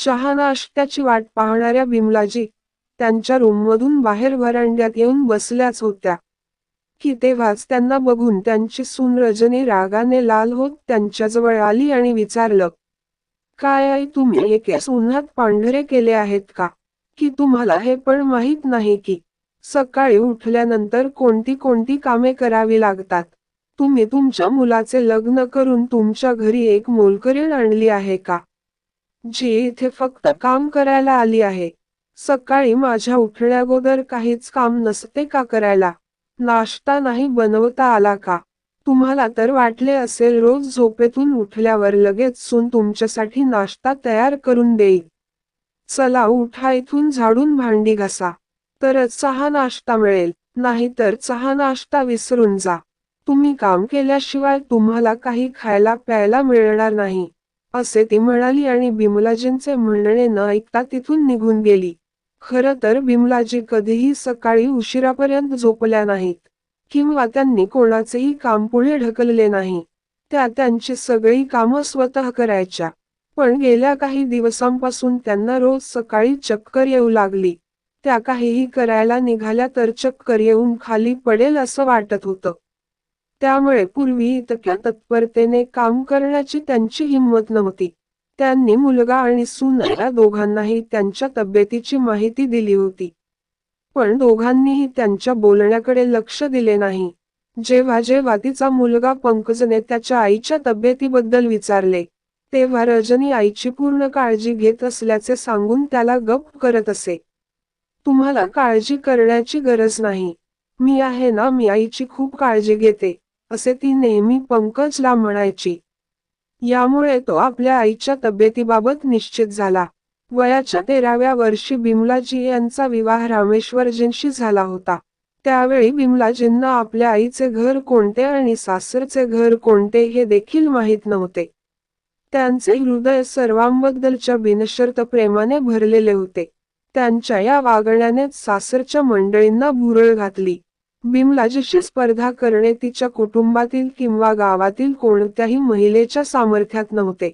चहा नाश्त्याची वाट पाहणाऱ्या बिमलाजी त्यांच्या रूममधून बाहेर व्हरांड्यात येऊन बसल्याच होत्या की तेव्हाच त्यांना बघून त्यांची सून रजनी रागाने लाल होत त्यांच्याजवळ आली आणि विचारलं, काय आई तुम्ही एकेस उन्हात पांढरे केले आहेत का? की तुम्हाला हे पण माहीत नाही की सकाळी उठल्यानंतर कोणती कोणती कामे करावी लागतात? तुम्ही तुमच्या मुलाचे लग्न करून तुमच्या घरी एक मोलकरीण आणली आहे का? जी इथे फक्त काम करायला आली आहे. सकाळी माझ्या उठण्याअगोदर काहीच काम नसते का करायला? नाश्ता नाही बनवता आला का? तुम्हाला तर वाटले असेल रोज झोपेतून उठल्यावर लगेच सून तुमच्यासाठी नाश्ता तयार करून देईल. चला उठा इथून झाडून भांडी घासा. तरच चहा नाश्ता मिळेल, नाहीतर चहा नाश्ता विसरून जा. तुम्ही काम केल्याशिवाय तुम्हाला काही खायला प्यायला मिळणार नाही. असे ती म्हणाली आणि बिमलाजींचे म्हणणे न ऐकता तिथून निघून गेली. खरं तर बिमलाजी कधीही सकाळी उशिरापर्यंत झोपल्या नाहीत. किंवा त्यांनी कोणाचेही काम पुढे ढकलले नाही. त्या त्यांची सगळी कामं स्वतः करायच्या. पण गेल्या काही दिवसांपासून त्यांना रोज सकाळी चक्कर येऊ लागली. त्या काहीही करायला निघाल्या तर चक्कर येऊन खाली पडेल असं वाटत होतं. त्यामुळे पूर्वी इतक्या तत्परतेने काम करण्याची त्यांची हिंमत नव्हती. त्यांनी मुलगा आणि सून या दोघांनाही त्यांच्या तब्येतीची माहिती दिली होती. पण दोघांनीही त्यांच्या बोलण्याकडे लक्ष दिले नाही. जेव्हा जेव्हा तिचा मुलगा पंकजने त्याच्या आईच्या तब्येतीबद्दल विचारले, तेव्हा रजनी आईची पूर्ण काळजी घेत असल्याचे सांगून त्याला गप्प करत असे. तुम्हाला काळजी करण्याची गरज नाही. मी आहे ना, मी आईची खूप काळजी घेते, असे ती नेहमी पंकजला म्हणायची. यामुळे तो आपल्या आईच्या तब्येतीबाबत निश्चित झाला. वयाच्या 13व्या वर्षी बिमलाजी यांचा विवाह रामेश्वरजींशी झाला होता. त्यावेळी बिमलाजींना आपल्या आईचे घर कोणते आणि सासरचे घर कोणते हे देखील माहीत नव्हते. त्यांचे हृदय सर्वांबद्दलच्या बिनशर्त प्रेमाने भरलेले होते. त्यांच्या या वागण्यानेच सासरच्या मंडळींना भुरळ घातली. बिमलाजीशी स्पर्धा करणे तिच्या कुटुंबातील किंवा गावातील कोणत्याही महिलेच्या सामर्थ्यात नव्हते.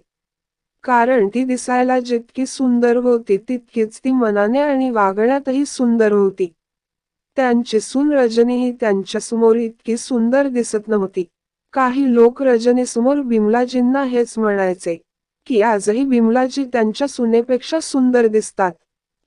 कारण ती दिसायला जितकी सुंदर होती तितकीच ती मनाने आणि वागण्यातही सुंदर होती. त्यांची सून रजनीही त्यांच्यासमोर इतकी सुंदर दिसत नव्हती. काही लोक रजनीसमोर बिमलाजींना हेच म्हणायचे की आजही बिमलाजी त्यांच्या सुनेपेक्षा सुंदर दिसतात.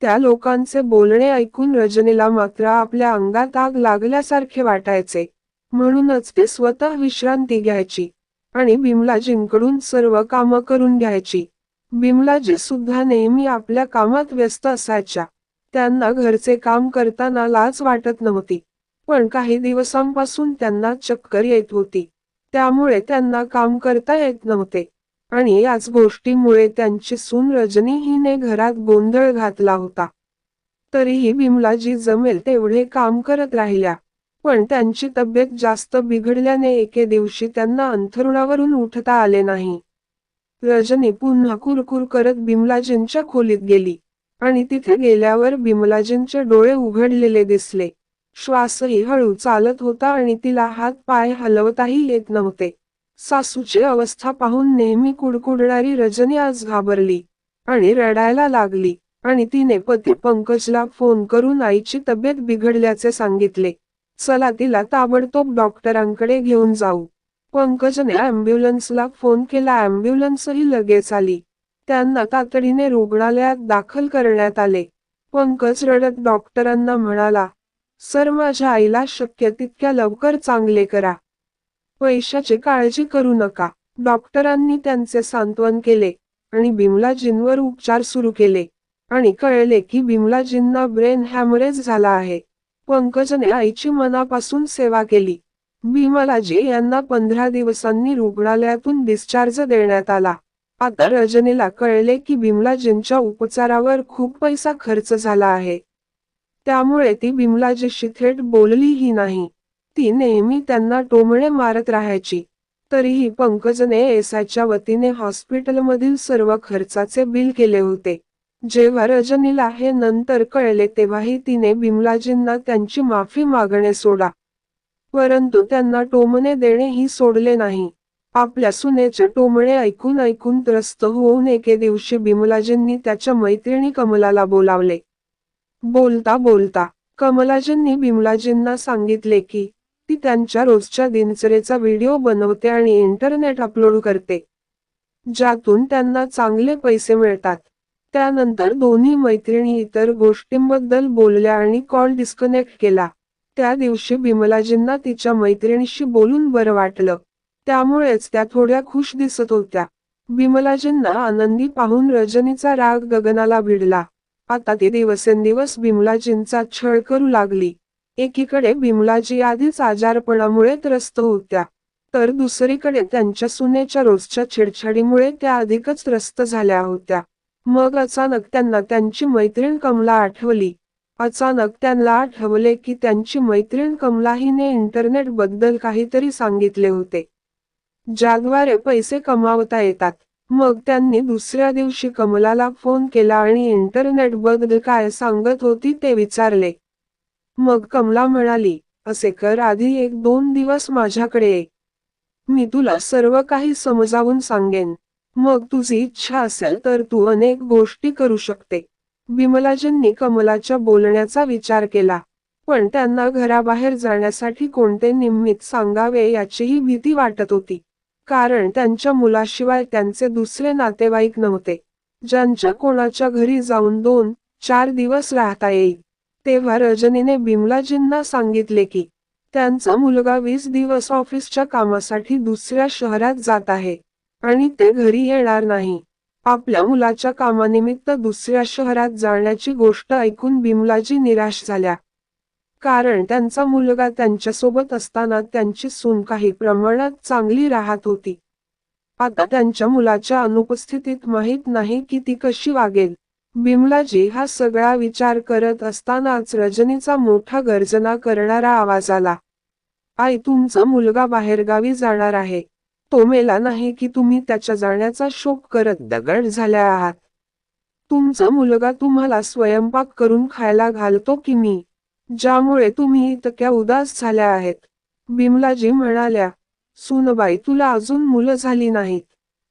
त्या लोकांचे बोलणे ऐकून रजनीला मात्र आपल्या अंगात आग लागल्यासारखे वाटायचे. म्हणूनच ते स्वतः विश्रांती घ्यायची आणि बिमलाजींकडून सर्व कामं करून घ्यायची. बिमलाजी सुद्धा नेहमी आपल्या कामात व्यस्त असायच्या. त्यांना घरचे काम करताना लाज वाटत नव्हती. पण काही दिवसांपासून त्यांना चक्कर येत होती. त्यामुळे त्यांना काम करता येत नव्हते. आणि याच गोष्टीमुळे त्यांची सून रजनी हिने घरात गोंधळ घातला होता. तरीही बिमलाजी जमेल तेवढे काम करत राहिल्या. पण त्यांची तब्येत जास्त बिघडल्याने एके दिवशी त्यांना अंथरुणावरून उठता आले नाही. रजनी पुन्हा कुरकुर करत बिमलाजींच्या खोलीत गेली आणि तिथे गेल्यावर बिमलाजींचे डोळे उघडलेले दिसले. श्वासही हळू चालत होता आणि तिला हात पाय हलवताही येत नव्हते. सासूची अवस्था पाहून नेहमी कुडकुडणारी रजनी आज घाबरली आणि रडायला लागली आणि तिने पती पंकजला फोन करून आईची तब्येत बिघडल्याचे सांगितले. चला तिला ताबडतोब डॉक्टरांकडे घेऊन जाऊ. पंकजने ॲम्ब्युलन्सला फोन केला. ॲम्ब्युलन्सही लगेच आली. त्यांना तातडीने रुग्णालयात दाखल करण्यात आले. पंकज रडत डॉक्टरांना म्हणाला, सर माझ्या आईला शक्य तितक्या लवकर चांगले करा. पैशाची काळजी करू नका. डॉक्टरांनी त्यांचे सांत्वन केले आणि बिमलाजींवर उपचार सुरू केले आणि कळले की बिमलाजींना ब्रेन हॅमरेज झाला आहे. पंकजने आईची मनापासून सेवा केली. बिमलाजी यांना 15 दिवसांनी रुग्णालयातून डिस्चार्ज देण्यात आला. आता रजनीला कळले की बिमलाजींच्या उपचारावर खूप पैसा खर्च झाला आहे. त्यामुळे ती बिमलाजीशी थेट बोललीही नाही. ती नेहमी त्यांना टोमणे मारत राहायची. तरीही पंकजने एसआयच्या वतीने हॉस्पिटलमधील सर्व खर्चाचे बिल केले होते. जेव्हा रजनीला हे नंतर कळले तेव्हाही तिने बिमलाजींना त्यांची माफी मागणे सोडा. परंतु त्यांना टोमणे देणेही सोडले नाही. आपल्या सुनेचे टोमणे ऐकून ऐकून त्रस्त होऊन एके दिवशी बिमलाजींनी त्याच्या मैत्रिणी कमलाला बोलावले. बोलता बोलता कमलाजींनी बिमलाजींना सांगितले की ती त्यांच्या रोजच्या दिनचर्येचा व्हिडिओ बनवते आणि इंटरनेट अपलोड करते, ज्यातून त्यांना चांगले पैसे मिळतात. त्यानंतर दोन्ही मैत्रिणी इतर गोष्टींबद्दल बोलल्या आणि कॉल डिस्कनेक्ट केला. त्या दिवशी बिमलाजींना तिच्या मैत्रिणीशी बोलून बरं वाटलं. त्यामुळेच त्या थोड्या खुश दिसत होत्या. बिमलाजींना आनंदी पाहून रजनीचा राग गगनाला भिडला. आता ती दिवसेंदिवस बिमलाजींचा छळ करू लागली. एकीकडे बिमलाजी आधीच आजारपणामुळे त्रस्त होत्या, तर दुसरीकडे त्यांच्या सुनेच्या रोजच्या छेडछाडीमुळे त्या अधिकच त्रस्त झाल्या होत्या. मग अचानक त्यांना त्यांची मैत्रीण कमला आठवली. अचानक त्यांना आठवले की त्यांची मैत्रीण कमला हिने इंटरनेट बद्दल काहीतरी सांगितले होते, ज्याद्वारे पैसे कमावता येतात. मग त्यांनी दुसऱ्या दिवशी कमलाला फोन केला आणि इंटरनेट बद्दल काय सांगत होती ते विचारले. मग कमला म्हणाली, असे कर, आधी 1-2 दिवस माझ्याकडे ये. मी तुला सर्व काही समजावून सांगेन. मग तुझी इच्छा असेल तर तू अनेक गोष्टी करू शकते. बिमलाजींनी कमलाच्या बोलण्याचा विचार केला, पण त्यांना घराबाहेर जाण्यासाठी कोणते निमित्त सांगावे याचीही भीती वाटत होती. कारण त्यांच्या मुलाशिवाय त्यांचे दुसरे नातेवाईक नव्हते, ज्यांच्या कोणाच्या घरी जाऊन 2-4 दिवस राहता येईल. तेव्हा रजनीने बिमलाजींना सांगितले की त्यांचा मुलगा 20 दिवस ऑफिसच्या कामासाठी दुसऱ्या शहरात जात आहे आणि ते घरी येणार नाही. आपल्या मुलाच्या कामानिमित्त दुसऱ्या शहरात जाण्याची गोष्ट ऐकून बिमलाजी निराश झाल्या. कारण त्यांचा मुलगा त्यांच्यासोबत असताना त्यांची सून काही प्रमाणात चांगली राहत होती. आता त्यांच्या मुलाच्या अनुपस्थितीत माहीत नाही की ती कशी वागेल. बिमलाजी हा सगळा विचार करत असतानाच रजनीचा मोठा गर्जना करणारा आवाज आला. आई, तुमचा मुलगा बाहेरगावी जाणार आहे. तो मेला नाही की तुम्ही त्याच्या जाण्याचा शोक करत दगड झाल्या आहात. तुमचा मुलगा तुम्हाला स्वयंपाक करून खायला घालतो की मी, ज्यामुळे तुम्ही इतक्या उदास झाल्या आहेत. बिमलाजी म्हणाल्या, सुनबाई, तुला अजून मुलं झाली नाहीत,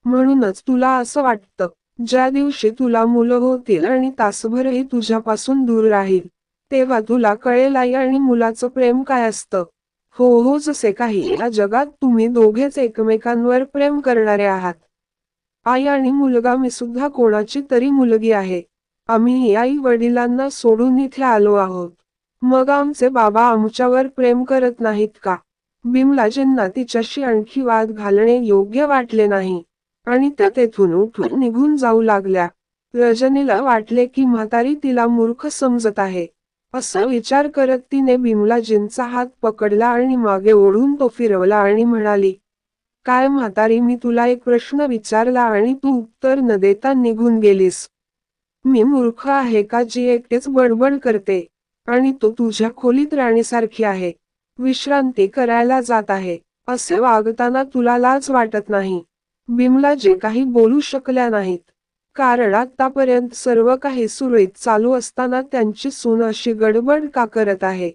म्हणूनच तुला असं वाटतं. ज्या दिवशी तुला मुलं होतील आणि तासभरही तुझ्यापासून दूर राहील, तेव्हा तुला कळेल आई आणि मुलाचं प्रेम काय असतं. हो हो, जसे काही या जगात तुम्ही दोघेच एकमेकांवर प्रेम करणारे आहात. आई आणि मुलगा, मी सुद्धा कोणाची तरी मुलगी आहे. आम्ही आई वडिलांना सोडून इथे आलो आहोत. मग आमचे बाबा आमच्यावर प्रेम करत नाहीत का? बिमलाजींना तिच्याशी आणखी वाद घालणे योग्य वाटले नाही आणि त्या तेथून उठून निघून जाऊ लागल्या. रजनीला वाटले की म्हातारी तिला मूर्ख समजत आहे. असा विचार करत तिने बिमलाजींचा हात पकडला आणि मागे ओढून तो फिरवला आणि म्हणाली, काय म्हातारी, मी तुला एक प्रश्न विचारला आणि तू उत्तर न देता निघून गेलीस. मी मूर्ख आहे का जी एकटेच बडबड करते आणि तो तुझ्या खोलीत राणीसारखी आहे, विश्रांती करायला जात आहे. असे वागताना तुला लाज वाटत नाही? बिमलाजी काही बोलू शकल्या नाहीत, कारण आतापर्यंत सर्व काही सुरळीत चालू असताना त्यांची सून अशी गडबड का करत आहे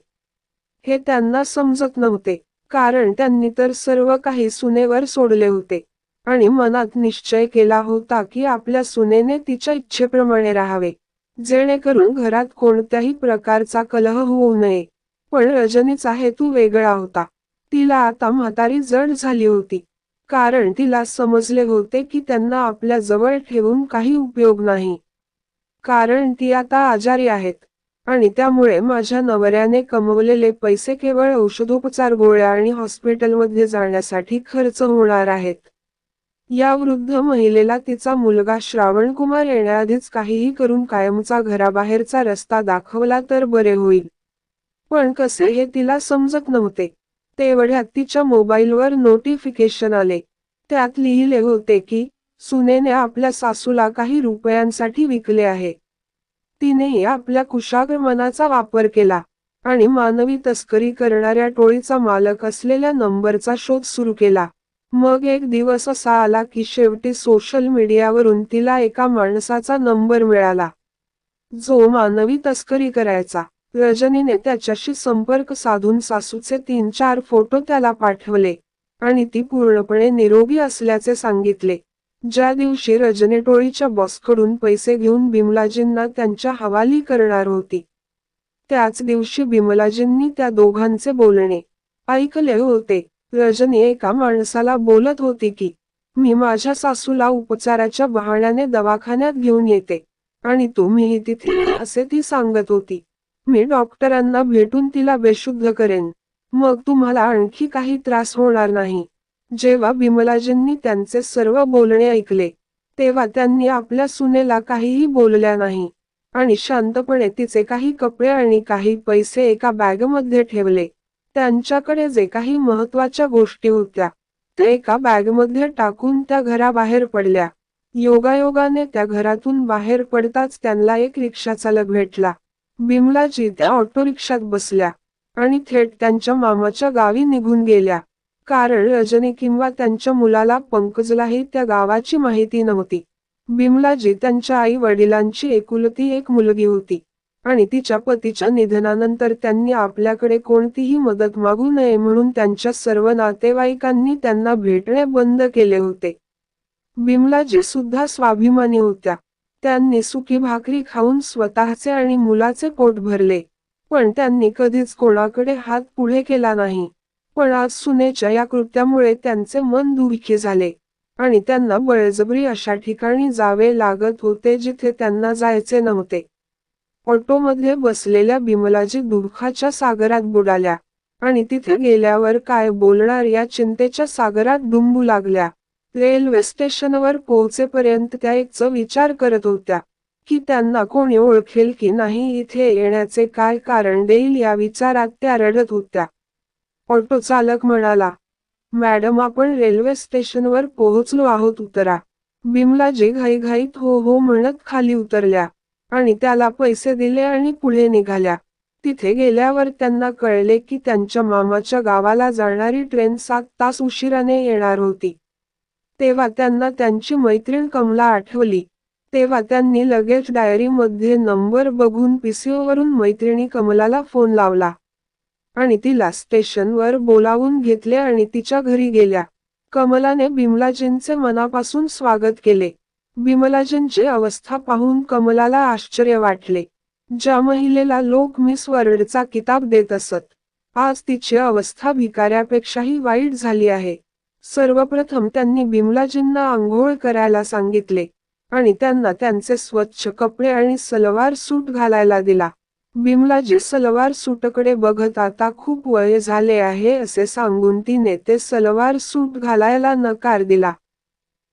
हे त्यांना समजत नव्हते. कारण त्यांनी तर सर्व काही सुनेवर सोडले होते आणि मनात निश्चय केला होता की आपल्या सुनेने तिच्या इच्छेप्रमाणे राहावे, जेणेकरून घरात कोणत्याही प्रकारचा कलह होऊ नये. पण रजनीचा हेतू वेगळा होता. तिला आता म्हातारी जड झाली होती, कारण तिला समजले होते की त्यांना आपल्या जवळ ठेवून काही उपयोग नाही. कारण ती आता आजारी आहेत आणि त्यामुळे माझ्या नवऱ्याने कमवलेले पैसे केवळ औषधोपचार, गोळ्या आणि हॉस्पिटलमध्ये जाण्यासाठी खर्च होणार आहेत. या वृद्ध महिलेला तिचा मुलगा श्रावणकुमार येण्याआधीच काहीही करून कायमचा घराबाहेरचा रस्ता दाखवला तर बरे होईल. पण कसे हे तिला समजत नव्हते. तेवढ्यात तिच्या मोबाईलवर नोटिफिकेशन आले. त्यात लिहिले होते की सुनेने आपल्या सासूला काही रुपयांसाठी विकले आहे. तिनेही आपल्या कुशाग्र मनाचा वापर केला आणि मानवी तस्करी करणाऱ्या टोळीचा मालक असलेल्या नंबरचा शोध सुरू केला. मग एक दिवस असा आला की शेवटी सोशल मीडियावरून तिला एका माणसाचा नंबर मिळाला, जो मानवी तस्करी करायचा. रजनीने त्याच्याशी संपर्क साधून सासूचे 3-4 फोटो त्याला पाठवले. आणि ती पूर्णपणे निरोगी असल्याचे सांगितले. ज्या दिवशी रजनी टोळीच्या बॉसकडून पैसे घेऊन बिमलाजींना त्यांच्या हवाली करणार होती, त्याच दिवशी बिमलाजींनी त्या दोघांचे बोलणे ऐकले होते. रजनी एका माणसाला बोलत होती की, मी माझ्या सासूला उपचाराच्या बहाण्याने दवाखान्यात घेऊन येते आणि तुम्हीही तिथे असे ती सांगत होती. मी डॉक्टरांना भेटून तिला बेशुद्ध करेन, मग तुम्हाला आणखी काही त्रास होणार नाही. जेव्हा बिमलाजींनी त्यांचे सर्व बोलणे ऐकले, तेव्हा त्यांनी आपल्या सुनेला काहीही बोलल्या नाही आणि शांतपणे तिचे काही कपडे आणि काही पैसे एका बॅगमध्ये ठेवले. त्यांच्याकडे जे काही महत्त्वाच्या गोष्टी होत्या, त्या एका बॅगमध्ये टाकून त्या घराबाहेर पडल्या. योगायोगाने त्या घरातून बाहेर पडताच त्यांना एक रिक्षाचालक भेटला. बिमलाजी त्या ऑटो रिक्षात बसल्या आणि थेट त्यांच्या मामाच्या गावी निघून गेल्या. कारण रजनी किंवा त्यांच्या मुलाला पंकजलाही त्या गावाची माहिती नव्हती. बिमलाजी त्यांच्या आई वडिलांची एकुलती एक मुलगी होती आणि तिच्या पतीच्या निधनानंतर त्यांनी आपल्याकडे कोणतीही मदत मागू नये म्हणून त्यांच्या सर्व नातेवाईकांनी त्यांना भेटणे बंद केले होते. बिमलाजी सुद्धा स्वाभिमानी होत्या. त्यांनी सुकी भाकरी खाऊन स्वतःचे आणि मुलाचे पोट भरले, पण त्यांनी कधीच कोणाकडे हात पुढे केला नाही. पण आज सुनेच्या या कृत्यामुळे त्यांचे मन दुःखी झाले आणि त्यांना बळजबरी अशा ठिकाणी जावे लागत होते जिथे त्यांना जायचे नव्हते. ऑटोमध्ये बसलेल्या बिमलाजी दुःखाच्या सागरात बुडाल्या आणि तिथे गेल्यावर काय बोलणार या चिंतेच्या सागरात डुंबू लागल्या. रेल्वे स्टेशनवर पोहोचेपर्यंत त्या एकच विचार करत होत्या की त्यांना कोणी ओळखेल की नाही, इथे येण्याचे काय कारण देईल या विचारात त्या रडत होत्या. ऑटो चालक म्हणाला, मॅडम आपण रेल्वे स्टेशनवर पोहोचलो आहोत, उतरा. बिमलाजी घाईघाईत हो हो म्हणत खाली उतरल्या आणि त्याला पैसे दिले आणि पुढे निघाल्या. तिथे गेल्यावर त्यांना कळले की त्यांच्या मामाच्या गावाला जाणारी ट्रेन 7 तास उशिराने येणार होती. तेव्हा त्यांना त्यांची मैत्रीण कमला आठवली. तेव्हा त्यांनी लगेच डायरीमध्ये नंबर बघून पीसीओवरून मैत्रिणी कमलाला फोन लावला आणि तिला स्टेशनवर बोलावून घेतले आणि तिच्या घरी गेल्या. कमलाने बिमलाजींचे मनापासून स्वागत केले. बिमलाजींची अवस्था पाहून कमलाला आश्चर्य वाटले. ज्या महिलेला लोक मिस वर्ल्डचा किताब देत असत, आज तिची अवस्था भिकाऱ्यापेक्षाही वाईट झाली आहे. सर्वप्रथम त्यांनी बिमलाजींना आंघोळ करायला सांगितले आणि त्यांना त्यांचे स्वच्छ कपडे आणि सलवार सूट घालायला दिला. बिमलाजी सलवार सूटकडे बघत आता खूप वय झाले आहे असे सांगून तिने ते सलवार सूट घालायला नकार दिला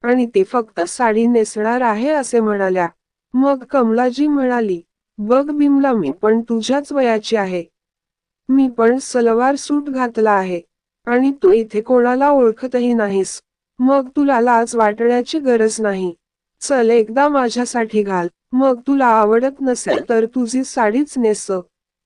आणि ती फक्त साडी नेसणार आहे असे म्हणाल्या. मग कमलाजी म्हणाली, बघ बिमला, मी पण तुझ्याच वयाची आहे. मी पण सलवार सूट घातला आहे आणि तू इथे कोणाला ओळखतही नाहीस, मग तुला लाज वाटण्याची गरज नाही. चल एकदा माझ्यासाठी घाल, मग तुला आवडत नसेल तर तुझी साडीच नेस.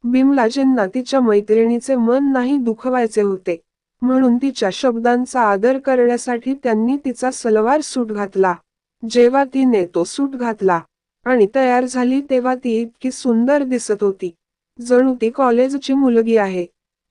बिमलाजींना तिच्या मैत्रिणीचे मन नाही दुखवायचे होते, म्हणून तिच्या शब्दांचा आदर करण्यासाठी त्यांनी तिचा सलवार सूट घातला. जेव्हा तिने तो सूट घातला आणि तयार झाली तेव्हा ती इतकी सुंदर दिसत होती, जणू ती कॉलेजची मुलगी आहे.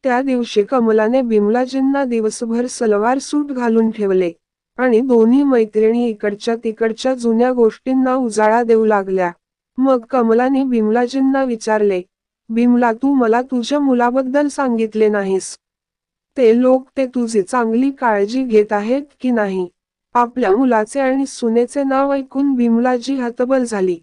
त्या दिवशी कमलाने बिमलाजींना दिवसभर सलवार सूट घालून ठेवले आणि दोन्ही मैत्रिणी इकडच्या तिकडच्या जुन्या गोष्टींना उजाळा देऊ लागल्या. मग कमलाने बिमलाजींना विचारले, बिमला, तू मला तुझ्या मुलाबद्दल सांगितले नाहीस. ते तुझी चांगली काळजी घेत आहेत की नाही? आपल्या मुलाचे आणि सुनेचे नाव ऐकून बिमलाजी हतबल झाली.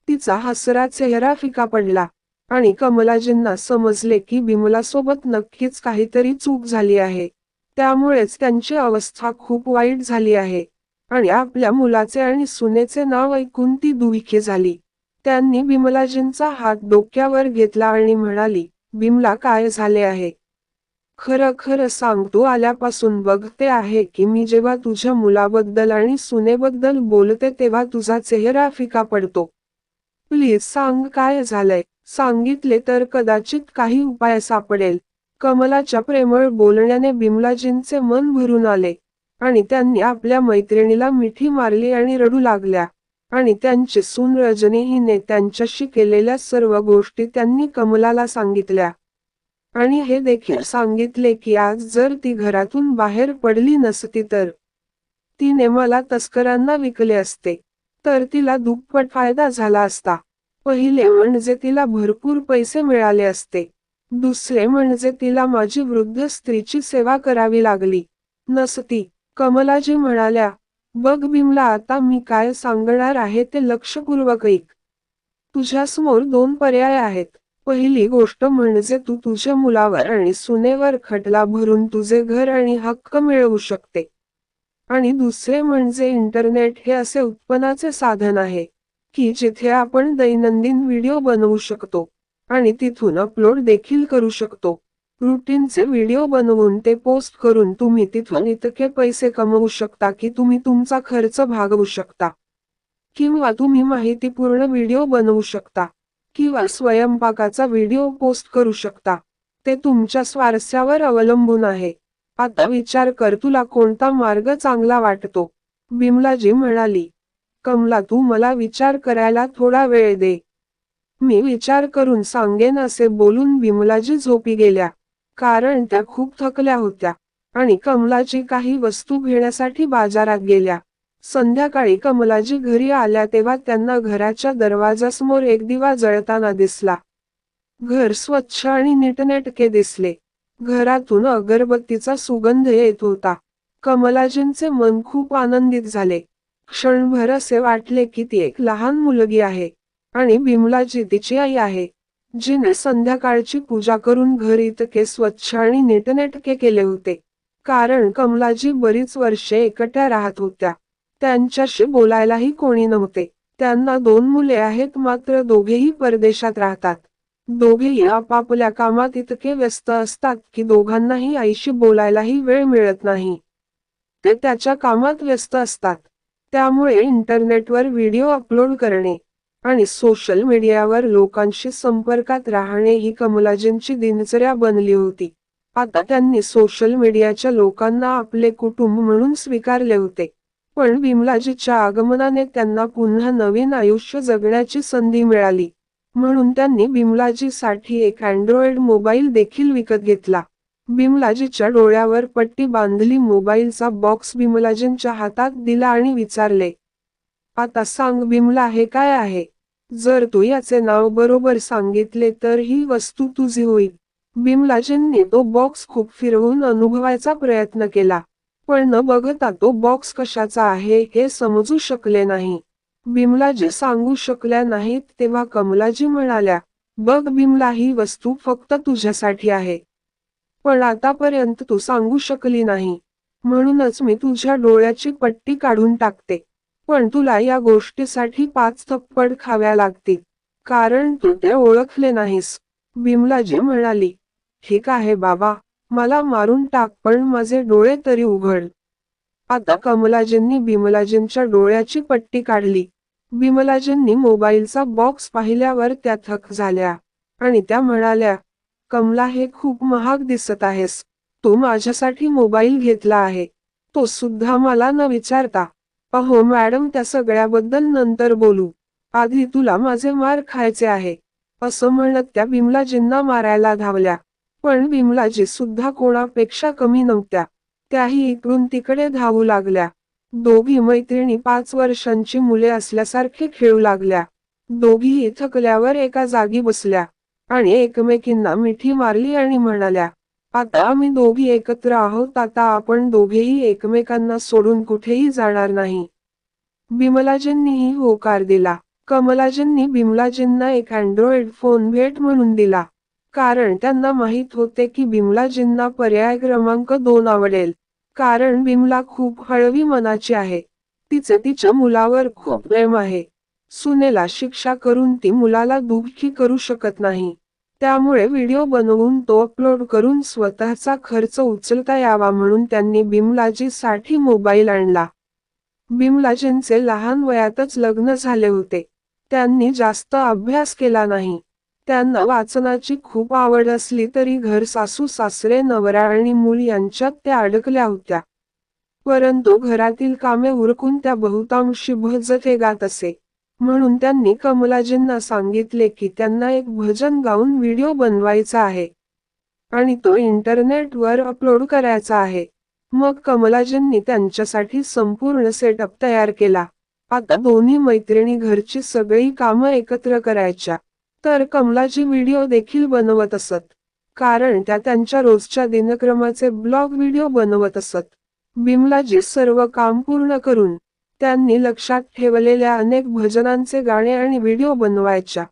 तिचा हसरा चेहरा फिका पडला आणि कमलाजींना समजले की बिमलासोबत नक्कीच काहीतरी चूक झाली आहे. त्यामुळेच त्यांची अवस्था खूप वाईट झाली आहे आणि आपल्या मुलाचे आणि सुनेचे नाव ऐकून ती दुःखी झाली. त्यांनी बिमलाजींचा हात डोक्यावर घेतला आणि म्हणाली, बिमला, काय झाले आहे? खरं खरं सांग, तू आल्यापासून बघते आहे की मी जेव्हा तुझ्या मुलाबद्दल आणि सुनेबद्दल बोलते तेव्हा तुझा चेहरा फिका पडतो. प्लीज सांग, काय झालंय? सांगितले तर कदाचित काही उपाय सापडेल. कमलाच्या प्रेमळ बोलण्याने बिमलाजींचे मन भरून आले आणि त्यांनी आपल्या मैत्रिणीला मिठी मारली आणि रडू लागल्या आणि त्यांची सून रजनी हिने त्यांच्याशी केलेल्या सर्व गोष्टी त्यांनी कमलाला सांगितल्या. आणि हे देखील सांगितले की आज जर ती घरातून बाहेर पडली नसती तर तिने मला तस्करांना विकले असते, तर तिला दुप्पट फायदा झाला असता. पहिले म्हणजे तिला भरपूर पैसे मिळाले असते. दुसरे म्हणजे तिला माझी वृद्ध स्त्रीची सेवा करावी लागली नसती. कमलाजी म्हणाल्या, बघ बिमला, आता मी काय सांगणार आहे ते लक्षपूर्वक ऐक. तुझ्यासमोर दोन पर्याय आहेत. पहिली गोष्ट म्हणजे तू तुझ्या मुलावर आणि सुनेवर खटला भरून तुझे घर आणि हक्क मिळवू शकते. आणि दुसरे म्हणजे इंटरनेट हे असे उत्पन्नाचे साधन आहे, की जिथे आपण दैनंदिन व्हिडिओ बनवू शकतो आणि तिथून अपलोड देखील करू शकतो. रूटीनचे व्हिडिओ बनवून ते पोस्ट करून तुम्ही तिथून इतके पैसे कमवू शकता की तुम्ही तुमचा खर्च भागवू शकता. किंवा तुम्ही माहितीपूर्ण व्हिडिओ बनवू शकता. किंवा स्वयंपाकाचा व्हिडिओ पोस्ट करू शकता. ते तुमच्या स्वारस्यावर अवलंबून आहे. आता विचार कर, तुला कोणता मार्ग चांगला वाटतो? बिमलाजी म्हणाली. कमला, तू मला विचार करायला थोडा वेळ दे. मी विचार करून सांगेन, असे बोलून बिमलाजी झोपी गेल्या. कारण त्या खूप थकल्या होत्या. आणि कमलाजी काही वस्तू घेण्यासाठी बाजारात गेल्या. संध्याकाळी कमलाजी घरी आल्या तेव्हा त्यांना घराच्या दरवाजासमोर एक दिवा जळताना दिसला. घर स्वच्छ आणि नीटनेटके दिसले. घरातून अगरबत्तीचा सुगंध येत होता. कमलाजींचे मन खूप आनंदित झाले. क्षणभर असे वाटले की ती एक लहान मुलगी आहे आणि बिमलाजी तिची आई आहे, जिने संध्याकाळची पूजा करून घर इतके स्वच्छ आणि नीटनेटके केले होते. कारण कमलाजी बरीच वर्षे एकट्या राहत होत्या. त्यांच्याशी बोलायलाही कोणी नव्हते. त्यांना दोन मुले आहेत, मात्र दोघेही परदेशात राहतात. दोघेही आपापल्या कामात इतके व्यस्त असतात की दोघांनाही आईशी बोलायलाही वेळ मिळत नाही. ते त्याच्या कामात व्यस्त असतात. त्यामुळे इंटरनेटवर व्हिडिओ अपलोड करणे आणि सोशल मीडियावर लोकांशी संपर्कात राहणे ही कमलाजींची दिनचर्या बनली होती. आता त्यांनी सोशल मीडियाच्या लोकांना आपले कुटुंब म्हणून स्वीकारले होते. पण बिमलाजीच्या आगमनाने त्यांना पुन्हा नवीन आयुष्य जगण्याची संधी मिळाली. म्हणून त्यांनी बिमलाजीसाठी एक अँड्रॉइड मोबाईल देखील विकत घेतला. बिमलाजीच्या डोळ्यावर पट्टी बांधली, मोबाईलचा बॉक्स बिमलाजींच्या हातात दिला आणि विचारले, आता सांग बिमला, हे काय आहे? जर तू याचे नाव बरोबर सांगितले तर ही वस्तू तुझी होईल. बिमलाजींनी तो बॉक्स खूप फिरवून अनुभवायचा प्रयत्न केला, पण न बघता तो बॉक्स कशाचा आहे हे समजू शकले नाही. बिमलाजी सांगू शकल्या नाहीत तेव्हा कमलाजी म्हणाल्या, बघ बिमला, ही वस्तू फक्त तुझ्यासाठी आहे. पण आतापर्यंत तू सांगू शकली नाही, म्हणूनच मी तुझ्या डोळ्याची पट्टी काढून टाकते. पण तुला या गोष्टीसाठी 5 थप्पड खाव्या लागतील, कारण तू ते ओळखले नाहीस. बिमलाजी म्हणाली, ठीक आहे बाबा, मला मारून टाक, पण माझे डोळे तरी उघड. आता कमलाजींनी बिमलाजींच्या डोळ्याची पट्टी काढली. बिमलाजींनी मोबाईलचा बॉक्स पाहिल्यावर त्या थक्क झाल्या आणि त्या म्हणाल्या, कमला, हे खूप महाग दिसत आहेस. तू माझ्यासाठी मोबाईल घेतला आहे, तो सुद्धा मला न विचारता. अहो मॅडम, त्या सगळ्याबद्दल नंतर बोलू. आधी तुला माझे मार खायचे आहे. असं म्हणत त्या बिमलाजींना मारायला धावल्या. पण बिमलाजी सुद्धा कोणापेक्षा कमी नव्हत्या. त्याही इकडून तिकडे धावू लागल्या. दोघी मैत्रिणी 5 वर्षांची मुले असल्यासारखे खेळू लागल्या. दोघीही थकल्यावर एका जागी बसल्या आणि एकमेकींना मिठी मारली आणि म्हणाल्या, आता आम्ही दोघी एकत्र आहोत, आता आपण दोघेही एकमेकांना सोडून कुठेही जाणार नाही. बिमलाजींनीही होकार दिला. कमलाजींनी बिमलाजींना एक अँड्रॉइड फोन भेट म्हणून दिला. कारण त्यांना माहीत होते की बिमलाजींना पर्याय क्रमांक 2 आवडेल. कारण बिमला खूप हळवी मनाची आहे. तिचे तिच्या मुलावर खूप प्रेम आहे. सुनेला शिक्षा करून ती मुलाला दुःखी करू शकत नाही. त्यामुळे व्हिडिओ बनवून तो अपलोड करून स्वतःचा खर्च उचलता यावा म्हणून त्यांनी बिमलाजीसाठी मोबाईल आणला. बिमलाजींचे लहान वयातच लग्न झाले होते. त्यांनी जास्त अभ्यास केला नाही. त्यांना वाचनाची खूप आवड असली तरी घर, सासू सासरे, नवरा आणि मूल यांच्यात त्या अडकल्या होत्या. परंतु घरातील कामे उरकून त्या बहुतांशी भजते गात असे. म्हणून त्यांनी कमलाजींना सांगितले की त्यांना एक भजन गाऊन व्हिडिओ बनवायचा आहे. आणि तो इंटरनेटवर अपलोड करायचा आहे. मग कमलाजींनी त्यांच्यासाठी संपूर्ण सेटअप तयार केला. आता दोन्ही मैत्रिणी घरची सगळी कामं एकत्र करायच्या. तर कमलाजी व्हिडिओ देखील बनवत असत. कारण त्या त्यांच्या रोजच्या दिनक्रमाचे ब्लॉग व्हिडिओ बनवत असत. बिमलाजी सर्व काम पूर्ण करून त्यांनी लक्षात ठेवलेल्या अनेक भजनांचे गाणे आणि व्हिडिओ बनवायच्या.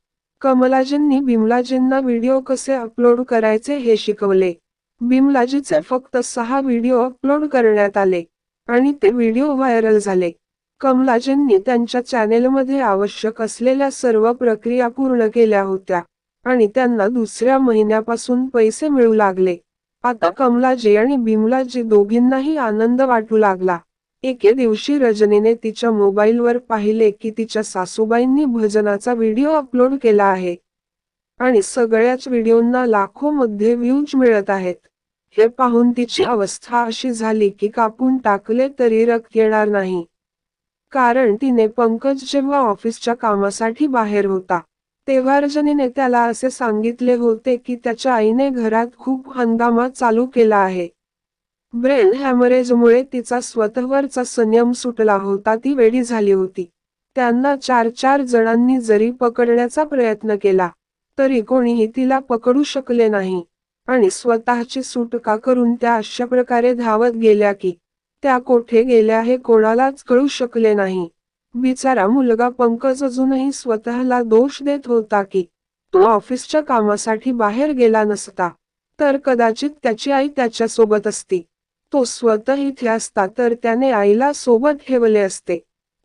कमलाजींनी बिमलाजींना व्हिडिओ कसे अपलोड करायचे हे शिकवले. बिमलाजीचे फक्त 6 व्हिडिओ अपलोड करण्यात आले आणि ते व्हिडिओ व्हायरल झाले. कमलाजींनी त्यांच्या चॅनेलमध्ये आवश्यक असलेल्या सर्व प्रक्रिया पूर्ण केल्या होत्या आणि त्यांना दुसऱ्या महिन्यापासून पैसे मिळू लागले. आता कमलाजी आणि बिमलाजी दोघींनाही आनंद वाटू लागला. एके दिवशी रजनीने तिच्या मोबाईलवर पाहिले की तिच्या सासूबाईंनी भजनाचा व्हिडिओ अपलोड केला आहे आणि सगळ्याच व्हिडिओंना लाखोमध्ये व्ह्यूज मिळत आहेत. हे पाहून तिची अवस्था अशी झाली की कापून टाकले तरी रक्त येणार नाही. कारण तिने पंकज जेव्हा ऑफिसच्या कामासाठी बाहेर होता तेव्हा रजनीने त्याला असे सांगितले होते की त्याच्या आईने घरात खूप हंगामा चालू केला आहे. ब्रेन हॅमरेजमुळे तिचा स्वतःवरचा संयम सुटला होता. ती वेडी झाली होती. त्यांना 4 जणांनी जरी पकडण्याचा प्रयत्न केला तरी कोणीही तिला पकडू शकले नाही आणि स्वतःची सुटका करून त्या अशा प्रकारे धावत गेल्या की त्या कोठे गेल्या हे कोणालाच कळू शकले नाही. बिचारा मुलगा पंकज अजूनही स्वतःला दोष देत होता की तो ऑफिसच्या कामासाठी बाहेर गेला नसता तर कदाचित त्याची आई त्याच्यासोबत असती. तो स्वतः इथे असता तर त्याने आईला सोबत ठेवले असते.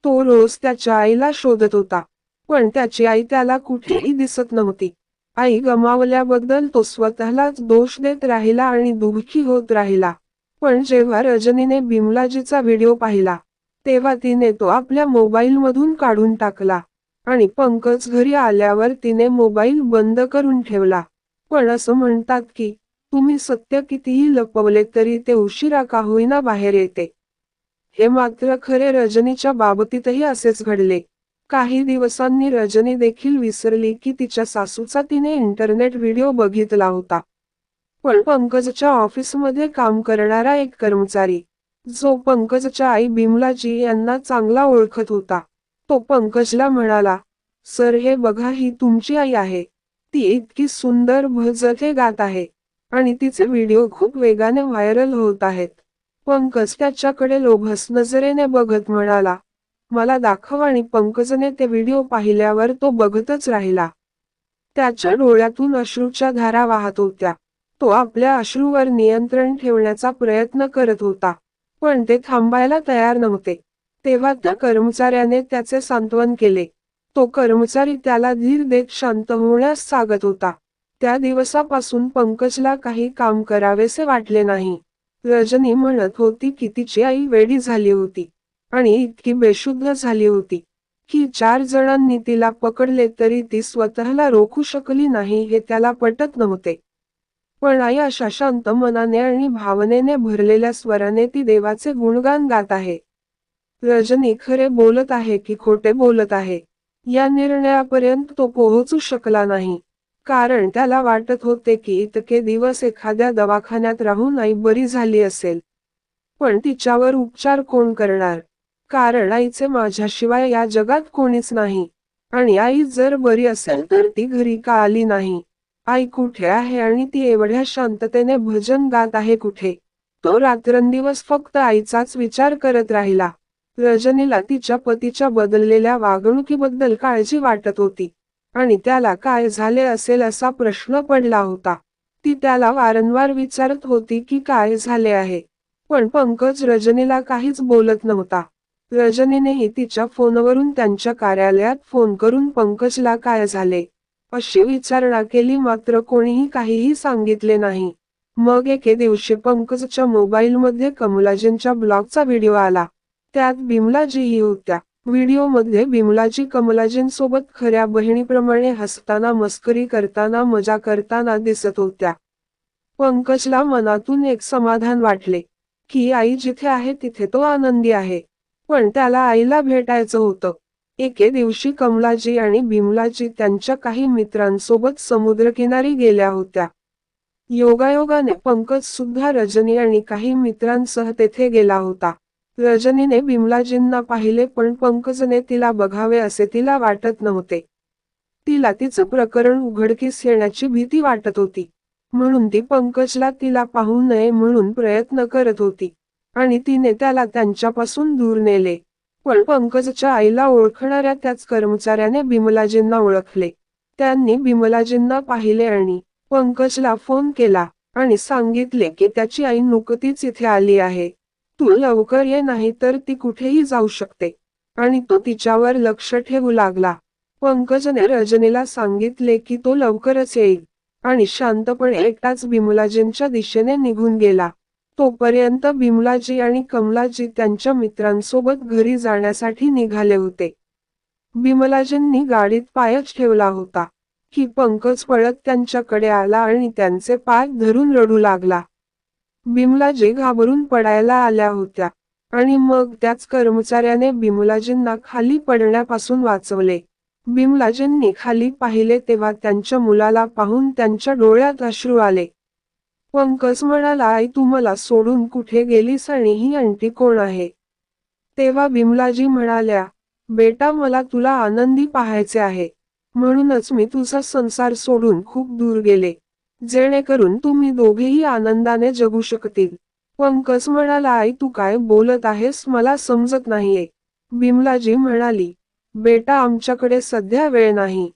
तो रोज त्याच्या आईला शोधत होता पण त्याची आई त्याला कुठेही दिसत नव्हती. आई गमावल्याबद्दल तो स्वतःलाच दोष देत राहिला आणि दुःखी होत राहिला. पण जेव्हा रजनीने बिमलाजीचा व्हिडिओ पाहिला तेव्हा तिने तो आपल्या मोबाईलमधून काढून टाकला आणि पंकज घरी आल्यावर तिने मोबाईल बंद करून ठेवला. पण असं म्हणतात की तुम्ही सत्य कितीही लपवले तरी ते उशिरा का होईना बाहेर येते. हे मात्र खरे. रजनीच्या बाबतीतही असेच घडले. काही दिवसांनी रजनी देखील विसरली की तिच्या सासूचा तिने इंटरनेट व्हिडिओ बघितला होता. पण पंकजच्या ऑफिसमध्ये काम करणारा एक कर्मचारी जो पंकजच्या आई बिमलाजी यांना चांगला ओळखत होता तो पंकजला म्हणाला, सर हे बघा ही तुमची आई आहे. ती इतकी सुंदर भजने गात आहे आणि तिचे व्हिडिओ खूप वेगाने व्हायरल होत आहेत. पंकज त्याच्याकडे लोभस नजरेने बघत म्हणाला, मला दाखव. आणि पंकजने ते व्हिडिओ पाहिल्यावर तो बघतच राहिला. त्याच्या डोळ्यातून अश्रूच्या धारा वाहत होत्या. तो आपल्या अश्रूवर नियंत्रण ठेवण्याचा प्रयत्न करत होता पण ते थांबायला तयार नव्हते. तेव्हा त्या कर्मचाऱ्याने त्याचे सांत्वन केले. तो कर्मचारी त्याला धीर देत शांत होण्यास सांगत होता. त्या दिवसापासून पंकजला काही काम करावेसे वाटले नाही. रजनी म्हणत होती की तिची आई वेडी झाली होती आणि इतकी बेशुद्ध झाली होती की 4 जणांनी तिला पकडले तरी ती स्वतःला रोखू शकली नाही हे त्याला पटत नव्हते. पण आई अशा शांत मनाने आणि भावनेने भरलेल्या स्वराने ती देवाचे गुणगान गात आहे. रजनी खरे बोलत आहे की खोटे बोलत आहे या निर्णयापर्यंत तो पोहोचू शकला नाही. कारण त्याला वाटत होते की इतके दिवस एखाद्या दवाखान्यात राहून आई बरी झाली असेल पण तिच्यावर उपचार कोण करणार. कारण आईचे माझ्याशिवाय या जगात कोणीच नाही आणि आई जर बरी असेल तर ती घरी का आली नाही. आई कुठे आहे आणि ती एवढ्या शांततेने भजन गात आहे कुठे. तो रात्रंदिवस फक्त आईचाच विचार करत राहिला. रजनीला तिच्या पतीच्या बदललेल्या वागणुकीबद्दल काळजी वाटत होती आणि त्याला काय झाले असेल असा प्रश्न पडला होता. ती त्याला वारंवार विचारत होती की काय झाले आहे पण पंकज रजनीला काहीच बोलत नव्हता. रजनीनेही तिच्या फोनवरून त्यांच्या कार्यालयात फोन करून पंकजला काय झाले अशी विचारणा केली मात्र कोणीही काहीही सांगितले नाही. मग एके दिवशी पंकजच्या मोबाईलमध्ये कमलाजींच्या ब्लॉगचा व्हिडिओ आला. त्यात बिमलाजीही होत्या. व्हिडिओमध्ये बिमलाजी कमलाजींसोबत खऱ्या बहिणीप्रमाणे हसताना मस्करी करताना मजा करताना दिसत होत्या. पंकजला मनातून एक समाधान वाटले की आई जिथे आहे तिथे तो आनंदी आहे. पण त्याला आईला भेटायचं होतं. एके दिवशी कमलाजी आणि बिमलाजी त्यांच्या काही मित्रांसोबत समुद्रकिनारी गेल्या होत्या. योगायोगाने पंकज सुद्धा रजनी आणि काही मित्रांसह तेथे गेला होता. रजनीने बिमलाजींना पाहिले पण पंकजने तिला बघावे असे तिला वाटत नव्हते. तिला तिचं प्रकरण उघडकीस येण्याची भीती वाटत होती. म्हणून ती पंकजला तिला पाहू नये म्हणून प्रयत्न करत होती. आणि तिने त्याला त्यांच्यापासून दूर नेले. पण पंकजच्या आईला ओळखणाऱ्या त्याच कर्मचाऱ्याने बिमलाजींना ओळखले. त्यांनी बिमलाजींना पाहिले आणि पंकजला फोन केला आणि सांगितले की त्याची आई नुकतीच इथे आली आहे. तू लवकर ये नाही तर ती कुठेही जाऊ शकते. आणि तो तिच्यावर लक्ष ठेवू लागला. पंकजने रजनीला सांगितले की तो लवकरच येईल. आणि शांतपणे एकटाच बिमलाजींच्या दिशेने निघून गेला. तोपर्यंत बिमलाजी आणि कमलाजी त्यांच्या मित्रांसोबत घरी जाण्यासाठी निघाले होते. बिमलाजींनी गाडीत पायच ठेवला होता की पंकज पळत त्यांच्याकडे आला आणि त्यांचे पाय धरून रडू लागला. बिमलाजी घाबरून पडायला आल्या होत्या. आणि मग त्याच कर्मचाऱ्याने बिमलाजींना खाली पडण्यापासून वाचवले. बिमलाजींनी खाली पाहिले तेव्हा त्यांच्या मुलाला पाहून त्यांच्या डोळ्यात अश्रू आले. पंकज म्हणाला, आई तू मला सोडून कुठे गेलीस आणि ही आंटी कोण आहे? तेव्हा बिमलाजी म्हणाल्या, बेटा मला तुला आनंदी पाहायचे आहे. म्हणूनच मी तुझा संसार सोडून खूप दूर गेले. जेणेकरून तुम्ही दोघेही आनंदाने जगू शकतील. पंकज म्हणाला, आई तू काय बोलत आहेस मला समजत नाहीये. बिमलाजी म्हणाली, बेटा आमच्याकडे सध्या वेळ नाही.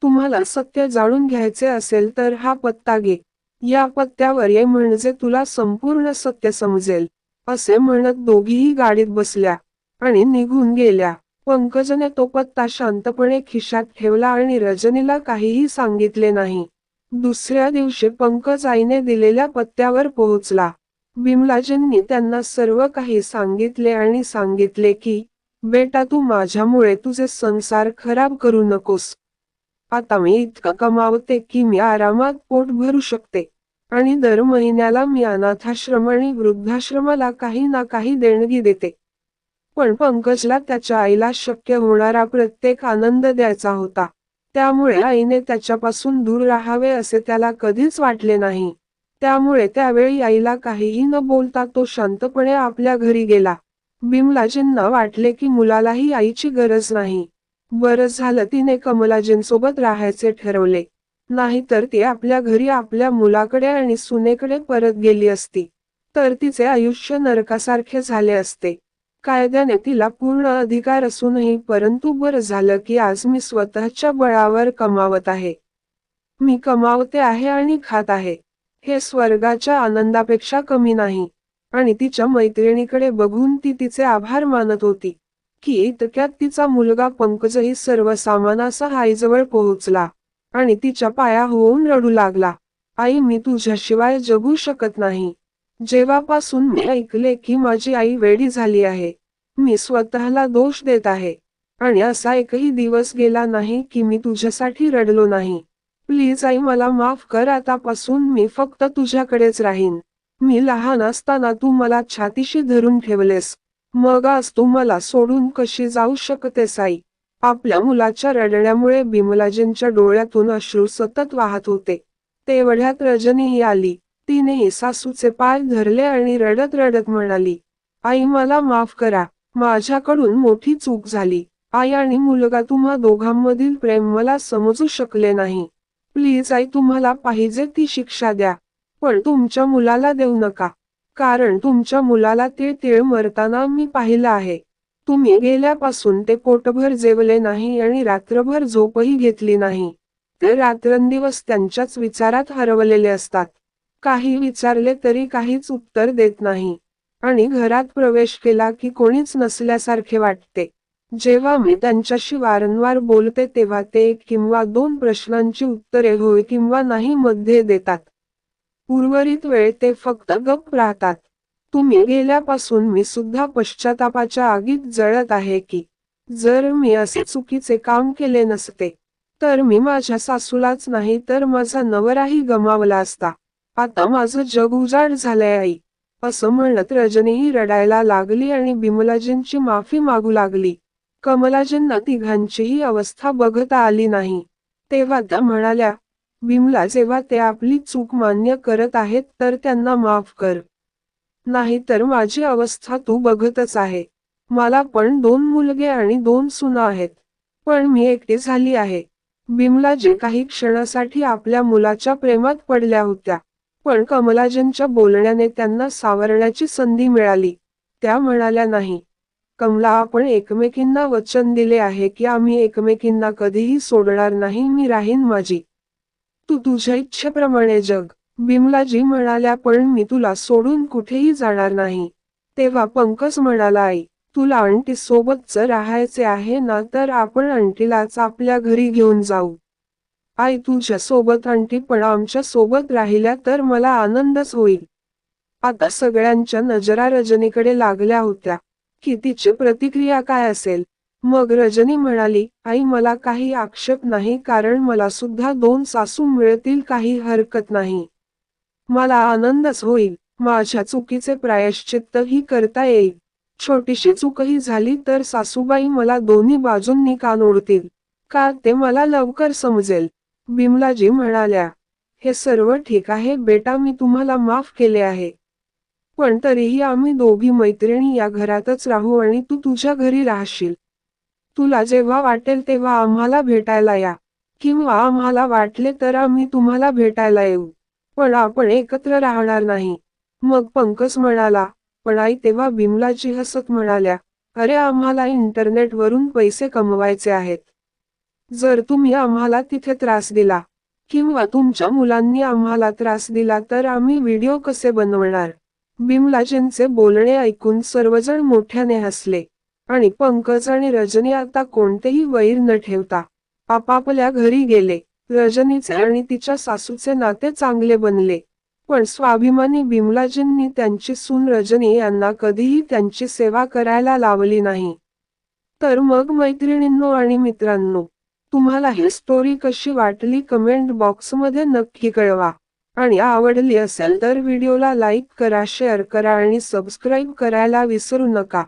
तुम्हाला सत्य जाणून घ्यायचे असेल तर हा पत्ता घे. या पत्त्यावर ये म्हणजे तुला संपूर्ण सत्य समजेल. असे म्हणत दोघीही गाडीत बसल्या आणि निघून गेल्या. पंकजने तो पत्ता शांतपणे खिशात ठेवला आणि रजनीला काहीही सांगितले नाही. दुसऱ्या दिवशी पंकज आईने दिलेल्या पत्त्यावर पोहोचला. बिमलाजींनी त्यांना सर्व काही सांगितले आणि सांगितले की, बेटा तू माझ्यामुळे तुझे संसार खराब करू नकोस. आता मी इतकं कमावते की मी आरामात पोट भरू शकते. आणि दर महिन्याला मी अनाथाश्रम आणि वृद्धाश्रमाला काही ना काही देणगी देते. पण पंकजला त्याच्या आईला शक्य होणारा प्रत्येक आनंद द्यायचा होता. त्यामुळे आईने त्याच्यापासून दूर राहावे असे त्याला कधीच वाटले नाही. त्यामुळे त्यावेळी आईला काहीही न बोलता तो शांतपणे आपल्या घरी गेला. बिमलाजींना वाटले की मुलालाही आईची गरज नाही. बरं झालं तिने कमलाजींसोबत राहायचे ठरवले. नाहीतर ती आपल्या घरी आपल्या मुलाकडे आणि सुनेकडे परत गेली असती. तर तिचे आयुष्य नरकासारखे झाले असते. कायद्याने तिला पूर्ण अधिकार असूनही परंतु बरं झालं की आज मी स्वतःच्या बळावर कमावत आहे. मी कमावते आहे आणि खात आहे. हे स्वर्गाच्या आनंदापेक्षा कमी नाही. आणि तिच्या मैत्रिणीकडे बघून ती तिचे आभार मानत होती. की इतक्यात तिचा मुलगा पंकजही सर्व सामानासह आईजवळ पोहोचला. आणि तिच्या पाया होऊन रडू लागला. आई मी तुझ्याशिवाय जगू शकत नाही. जेव्हापासून मी ऐकले की माझी आई वेडी झाली आहे, मी स्वतःला दोष देत आहे. आणि असा एकही दिवस गेला नाही की मी तुझ्यासाठी रडलो नाही. प्लीज आई मला माफ कर आतापासून मी फक्त तुझ्याकडेच राहीन. मी लहान असताना तू मला छातीशी धरून ठेवलेस. मग आज तू मला सोडून कशी जाऊ शकतेस आई? आपल्या मुलाच्या रडण्यामुळे बिमलाजींच्या डोळ्यातून अश्रू सतत वाहत होते. तेवढ्यात रजनीही आली. तिनेही सासूचे पाय धरले आणि रडत रडत म्हणाली, आई मला माफ करा. माझ्याकडून मोठी चूक झाली. आई आणि मुलगा तुम्हा दोघांमधील प्रेम मला समजू शकले नाही. प्लीज आई तुम्हाला पाहिजे ती शिक्षा द्या. पण तुमच्या मुलाला देऊ नका. कारण तुमच्या मुलाला तीळ मरताना मी पाहिलं आहे. तुम्ही गेल्यापासून ते पोटभर जेवले नाही आणि रात्रभर झोपही घेतली नाही. ते रात्रंदिवस त्यांच्याच विचारात हरवलेले असतात. काही विचारले तरी काहीच उत्तर देत नाही. आणि घरात प्रवेश केला की कोणीच नसल्यासारखे वाटते. जेव्हा मी त्यांच्याशी वारंवार बोलते तेव्हा ते एक किंवा दोन प्रश्नांची उत्तरे होय किंवा नाही मध्ये देतात. उर्वरित वेळ ते फक्त गप्प राहतात. तुम्ही गेल्यापासून मी सुद्धा पश्चातापाच्या आगीत जळत आहे की जर मी असे चुकीचे काम केले नसते तर मी माझ्या सासूलाच नाही तर माझा नवराही गमावला असता. आता माझं जग उजाड झालंय आई. असं म्हणत रजनीही रडायला लागली आणि बिमलाजींची माफी मागू लागली. कमलाजींना तिघांचीही अवस्था बघता आली नाही. तेव्हा त्या म्हणाल्या, बिमला, जेव्हा ते आपली चूक मान्य करत आहेत तर त्यांना माफ कर. नाहीतर माझी अवस्था तू बघतच आहे. मला पण 2 मुलगे आणि 2 सुना आहेत. पण मी एकटी झाली आहे. बिमला जे काही क्षणासाठी आपल्या मुलाच्या प्रेमात पडल्या होत्या. पण कमलाजींच्या बोलण्याने त्यांना सावरण्याची संधी मिळाली. त्या म्हणाल्या, नाही कमला, आपण एकमेकींना वचन दिले आहे की आम्ही एकमेकींना कधीही सोडणार नाही. मी राहीन माझी, तू तुझ्या इच्छेप्रमाणे जग. बिमलाजी म्हणाल्या, पण मी तुला सोडून कुठेही जाणार नाही. तेव्हा पंकज म्हणाला, आई तुला आंटी सोबतच राहायचे आहे ना, तर आपण आंटीलाच आपल्या घरी घेऊन जाऊ. आई तुझ्या सोबत आंटी पण आमच्या सोबत राहिल्या तर मला आनंदच होईल. आता सगळ्यांच्या नजरा रजनीकडे लागल्या होत्या की तिची प्रतिक्रिया काय असेल. मग रजनी म्हणाली, आई मला काही आक्षेप नाही, कारण मला सुद्धा 2 सासू मिळतील, काही हरकत नाही. मला आनंदच होईल. माझ्या चुकीचे प्रायश्चित्तही करता येईल. छोटीशी चूकही झाली तर सासूबाई मला दोन्ही बाजूंनी कान ओढतील. का ते मला लवकर समजेल. बिमलाजी म्हणाल्या, हे सर्व ठीक आहे बेटा, मी तुम्हाला माफ केले आहे. पण तरीही आम्ही दोघी मैत्रिणी या घरातच राहू आणि तू तुझ्या घरी राहशील. तुला जेव्हा वाटेल तेव्हा आम्हाला भेटायला या. किंवा आम्हाला वाटले तर आम्ही तुम्हाला भेटायला येऊ. पण आपण एकत्र राहणार नाही. मग पंकज म्हणाला, पण आई, तेव्हा बिमलाजी हसत म्हणाल्या, अरे आम्हाला इंटरनेटवरून पैसे कमवायचे आहेत. जर तुम्ही आम्हाला तिथे त्रास दिला किंवा तुमच्या मुलांनी आम्हाला त्रास दिला तर आम्ही व्हिडिओ कसे बनवणार. बिमलाजींचे बोलणे ऐकून सर्वजण मोठ्याने हसले. आणि पंकज आणि रजनी आता कोणतेही वैर न ठेवता आपापल्या घरी गेले. रजनीचे आणि तिच्या सासूचे नाते चांगले बनले. पण स्वाभिमानी बिमलाजींनी त्यांची सून रजनी यांना कधीही त्यांची सेवा करायला लावली नाही. तर मग मैत्रिणींनो आणि मित्रांनो, तुम्हाला ही स्टोरी कशी वाटली कमेंट बॉक्समध्ये नक्की कळवा. आणि आवडली असेल तर व्हिडिओला लाईक करा, शेअर करा आणि सबस्क्राईब करायला विसरू नका.